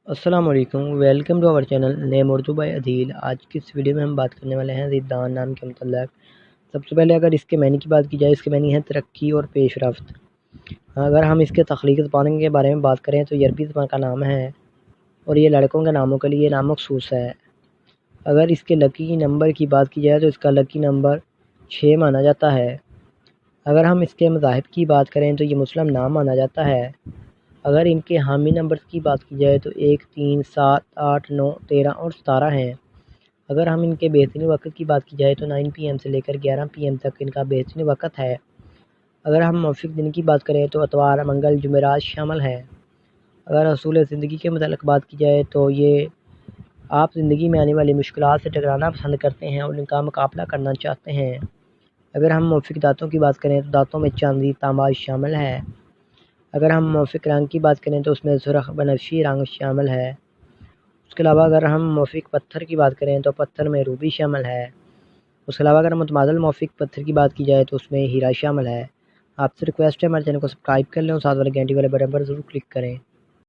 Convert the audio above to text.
السلام علیکم، welcome to our channel name Urdu by Adeel. آج کی اس ویڈیو میں ہم بات کرنے والے ہیں زیدان نام کے متعلق۔ سب سے پہلے اگر اس کے معنی کی بات کی جائے، اس کے معنی ہے ترقی اور پیش رفت۔ اگر ہم اس کے تخلیقی زبان کے بارے میں بات کریں تو یہ عربی زبان کا نام ہے اور یہ لڑکوں کے ناموں کے لیے نام مخصوص ہے۔ اگر اس کے لکی نمبر کی بات کی جائے تو اس کا لکی نمبر 6 مانا جاتا ہے۔ اگر ہم اس کے مذاہب کی بات کریں تو یہ مسلم نام مانا جاتا ہے۔ اگر ان کے حامی نمبرز کی بات کی جائے تو 1، 3، 7، 8، 9، 13 اور 17 ہیں۔ اگر ہم ان کے بہترین وقت کی بات کی جائے تو 9 PM سے لے کر 11 PM تک ان کا بہترین وقت ہے۔ اگر ہم موافق دن کی بات کریں تو اتوار، منگل، جمعرات شامل ہیں۔ اگر اصول زندگی کے متعلق بات کی جائے تو یہ آپ زندگی میں آنے والی مشکلات سے ٹکرانا پسند کرتے ہیں اور ان کا مقابلہ کرنا چاہتے ہیں۔ اگر ہم موافق دانتوں کی بات کریں تو دانتوں میں چاندی، تانبا شامل ہے۔ اگر ہم موافق رنگ کی بات کریں تو اس میں سرخ بنفشی رنگ شامل ہے۔ اس کے علاوہ اگر ہم موافق پتھر کی بات کریں تو پتھر میں روبی شامل ہے۔ اس کے علاوہ اگر متبادل موافق پتھر کی بات کی جائے تو اس میں ہیرا شامل ہے۔ آپ سے ریکویسٹ ہے ہمارے چینل کو سبسکرائب کر لیں اور ساتھ والے گھنٹی والے بٹن پر ضرور کلک کریں۔